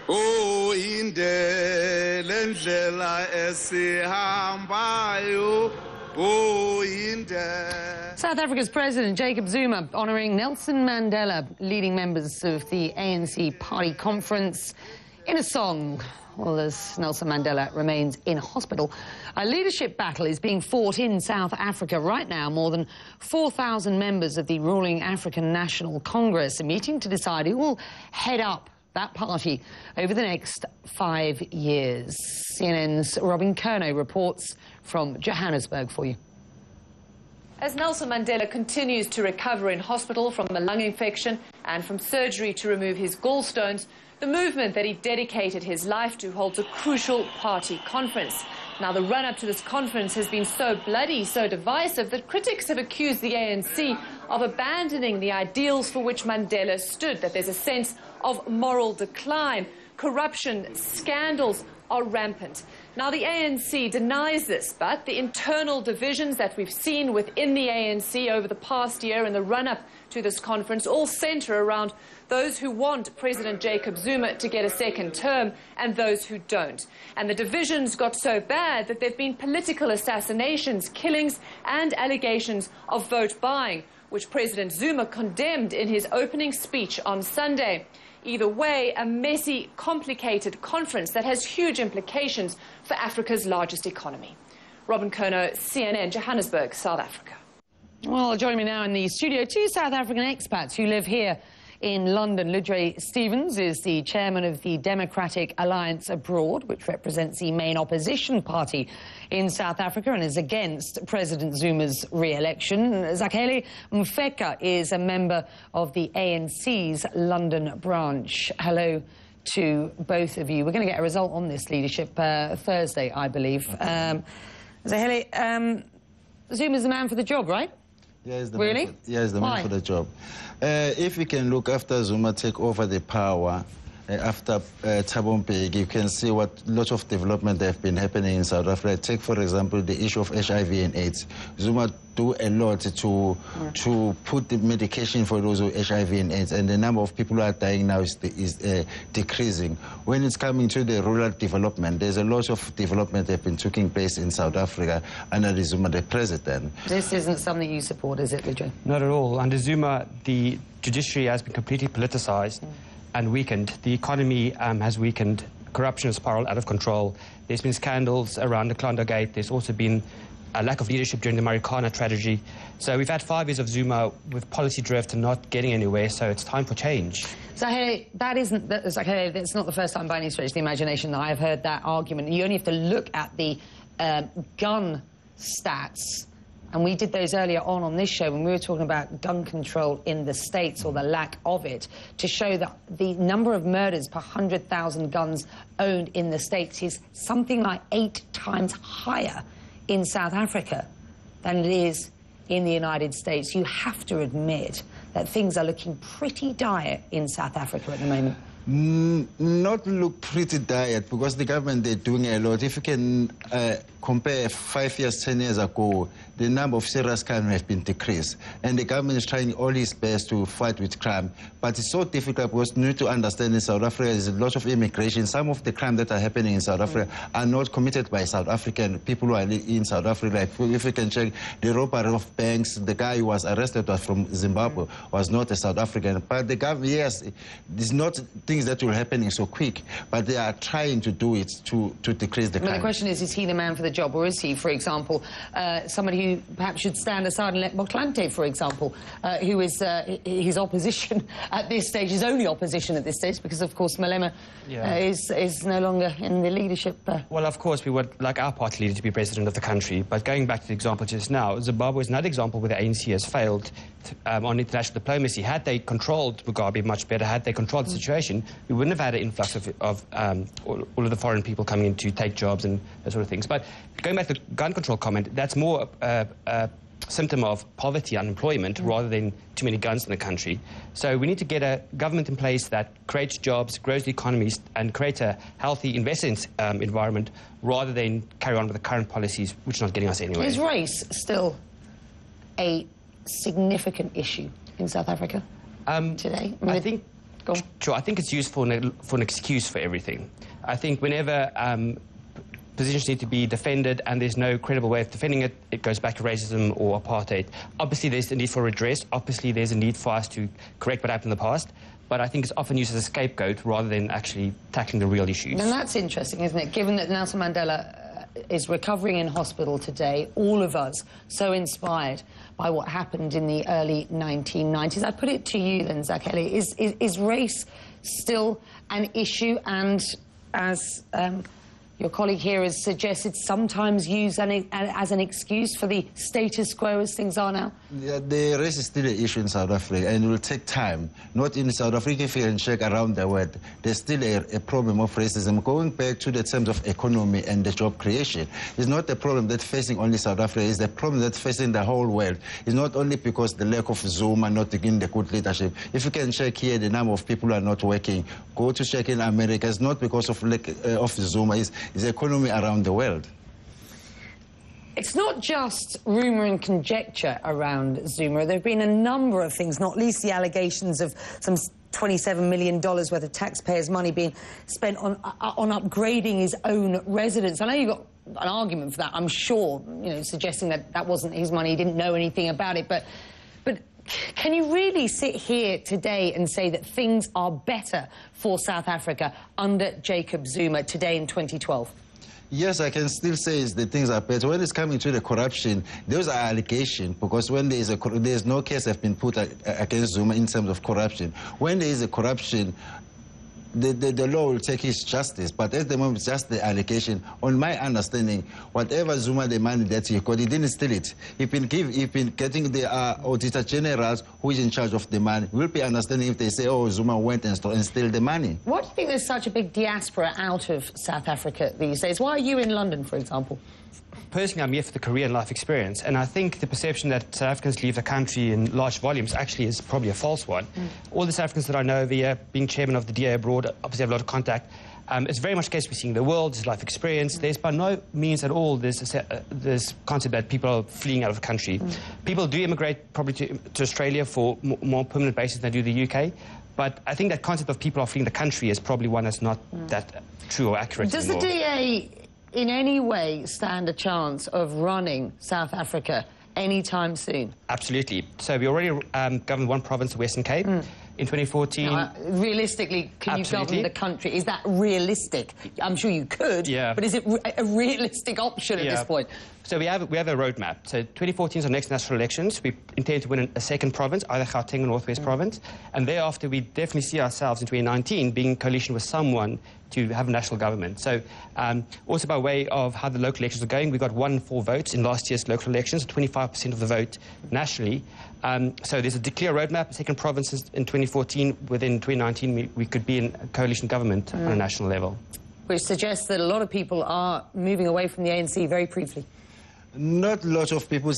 Oh, indele ndlela esihambayo. Oh, indele. South Africa's President Jacob Zuma honouring Nelson Mandela, leading members of the ANC party conference, in a song. Well, as Nelson Mandela remains in hospital. A leadership battle is being fought in South Africa right now. More than 4,000 members of the ruling African National Congress are meeting to decide who will head up that party over the next 5 years. CNN's Robin Kerno reports from Johannesburg for you. As Nelson Mandela continues to recover in hospital from a lung infection and from surgery to remove his gallstones, the movement that he dedicated his life to holds a crucial party conference. Now, the run-up to this conference has been so bloody, so divisive, that critics have accused the ANC of abandoning the ideals for which Mandela stood, that there's a sense of moral decline. Corruption, scandals are rampant. Now, the ANC denies this, but the internal divisions that we've seen within the ANC over the past year in the run-up to this conference all centre around those who want President Jacob Zuma to get a second term and those who don't. And the divisions got so bad that there have been political assassinations, killings and allegations of vote buying, which President Zuma condemned in his opening speech on Sunday. Either way, a messy, complicated conference that has huge implications for Africa's largest economy. Robin Kerno, CNN, Johannesburg, South Africa. Well, joining me now in the studio, two South African expats who live here in London. Ludre Stevens is the chairman of the Democratic Alliance Abroad, which represents the main opposition party in South Africa and is against President Zuma's re-election. Zakhele Mfeka is a member of the ANC's London branch. Hello to both of you. We're going to get a result on this leadership Thursday, I believe. Zakhele, Zuma's the man for the job, right? Yeah, he's the really? Man for the job. If we can look after Zuma take over the power, after Thabo Mbeki, you can see what lots of development have been happening in South Africa. Take, for example, the issue of HIV and AIDS. Zuma do a lot to put the medication for those with HIV and AIDS, and the number of people who are dying now is decreasing. When it's coming to the rural development, there's a lot of development that have been taking place in South Africa under Zuma, the president. This isn't something you support, is it, Ludre? Not at all. Under Zuma, the judiciary has been completely politicised and weakened. The economy has weakened. Corruption has spiraled out of control. There's been scandals around the Clondo Gate. There's also been a lack of leadership during the Marikana tragedy. So we've had 5 years of Zuma with policy drift and not getting anywhere, so it's time for change. Zakhele, that's not the first time by any stretch of the imagination that I've heard that argument. You only have to look at the gun stats. And we did those earlier on this show when we were talking about gun control in the States, or the lack of it, to show that the number of murders per 100,000 guns owned in the States is something like 8 times higher in South Africa than it is in the United States. You have to admit that things are looking pretty dire in South Africa at the moment. Not look pretty dire, because the government, they're doing a lot. If you can compare 5 years, 10 years ago, the number of serious crime have been decreased, and the government is trying all its best to fight with crime. But it's so difficult, because you need to understand in South Africa there's a lot of immigration. Some of the crime that are happening in South Africa are not committed by South African people who are in South Africa. Like, if you can check the robbery of banks, the guy who was arrested was from Zimbabwe, was not a South African. But the government, yes, it's not things that will happen so quick, but they are trying to do it to decrease the crime. But the question is he the man for the job, or is he, for example, somebody who perhaps should stand aside and let Motlanthe, for example, who is his opposition at this stage, his only opposition at this stage, because, of course, Malema is no longer in the leadership. Well, of course, we would like our party leader to be president of the country, but going back to the example just now, Zimbabwe is another example where the ANC has failed on international diplomacy. Had they controlled Mugabe much better, had they controlled the situation, we wouldn't have had an influx of all of the foreign people coming in to take jobs and those sort of things. But going back to the gun control comment, that's more a symptom of poverty, unemployment, rather than too many guns in the country. So we need to get a government in place that creates jobs, grows the economies, and creates a healthy investment environment, rather than carry on with the current policies, which are not getting us anywhere. Is race still a significant issue in South Africa today? I think Go on. Sure, I think it's used for an excuse for everything. I think whenever positions need to be defended and there's no credible way of defending it, it goes back to racism or apartheid. Obviously, there's a need for redress. Obviously, there's a need for us to correct what happened in the past. But I think it's often used as a scapegoat rather than actually tackling the real issues. And that's interesting, isn't it? Given that Nelson Mandela is recovering in hospital today, all of us so inspired by what happened in the early 1990s. I put it to you then, Zakhele, is race still an issue, and as your colleague here has suggested, sometimes used as an excuse for the status quo as things are now? Yeah, the race is still an issue in South Africa, and it will take time. Not in South Africa, if you can check around the world, there's still a problem of racism. Going back to the terms of economy and the job creation, it's not a problem that's facing only South Africa, it's a problem that's facing the whole world. It's not only because the lack of Zuma not taking the good leadership. If you can check here, the number of people who are not working, go to check in America, it's not because of lack of Zuma, it's the economy around the world. It's not just rumour and conjecture around Zuma. There have been a number of things, not least the allegations of some $27 million worth of taxpayers' money being spent on upgrading his own residence. I know you've got an argument for that, I'm sure, you know, suggesting that that wasn't his money, he didn't know anything about it, but can you really sit here today and say that things are better for South Africa under Jacob Zuma today in 2012? Yes, I can still say the things are better. When it's coming to the corruption, those are allegations, because when there's no case have been put against Zuma in terms of corruption. When there is a corruption, the law will take its justice, but at the moment it's just the allegation. On my understanding, whatever Zuma the money that he got, he didn't steal it. He's been getting the Auditor Generals who is in charge of the money. We'll be understanding if they say, oh, Zuma went and stole the money. Why do you think there's such a big diaspora out of South Africa these days? Why are you in London, for example? Personally, I'm here for the career and life experience, and I think the perception that South Africans leave the country in large volumes actually is probably a false one. All the South Africans that I know over here, being chairman of the DA Abroad, obviously have a lot of contact. It's very much the case we're seeing the world, there's life experience. There's by no means at all this concept that people are fleeing out of the country. People do immigrate probably to Australia for more permanent basis than they do the UK. But I think that concept of people are fleeing the country is probably one that's not that true or accurate Does anymore. the DA in any way stand a chance of running South Africa anytime soon? Absolutely. So we already governed one province, the Western Cape. In 2014... realistically, can you govern the country? Is that realistic? I'm sure you could, but is it a realistic option at this point? So we have a roadmap. So 2014 is our next national elections. We intend to win a second province, either Gauteng or Northwest Province. And thereafter, we definitely see ourselves in 2019 being in coalition with someone to have a national government. So also by way of how the local elections are going, we got 1 in 4 votes in last year's local elections, 25% of the vote nationally. So there's a clear roadmap, a second province in 2014. Within 2019, we could be in a coalition government on a national level. Which suggests that a lot of people are moving away from the ANC very briefly. Not lots of people,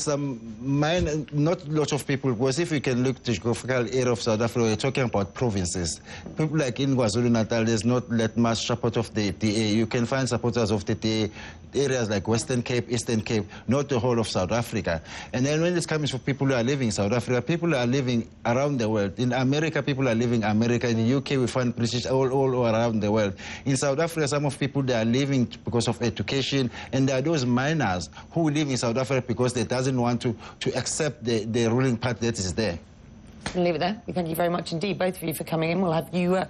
not lots of people, because if you can look to the geographical area of South Africa, we're talking about provinces. People like in KwaZulu-Natal, there's not that much support of the DA. You can find supporters of the DA areas like Western Cape, Eastern Cape, not the whole of South Africa. And then when it's coming for people who are living in South Africa, people are living around the world. In America, people are living in America. In the UK, we find British all around the world. In South Africa, some of people, they are living because of education, and there are those minors who live in South Africa because they doesn't want to accept the ruling party that is there. We'll leave it there. We thank you very much indeed, both of you, for coming in. We'll have you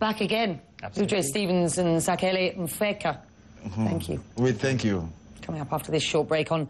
back again. Ludre Stevens and Zakhele Mfeka. Thank you. We thank you. Coming up after this short break on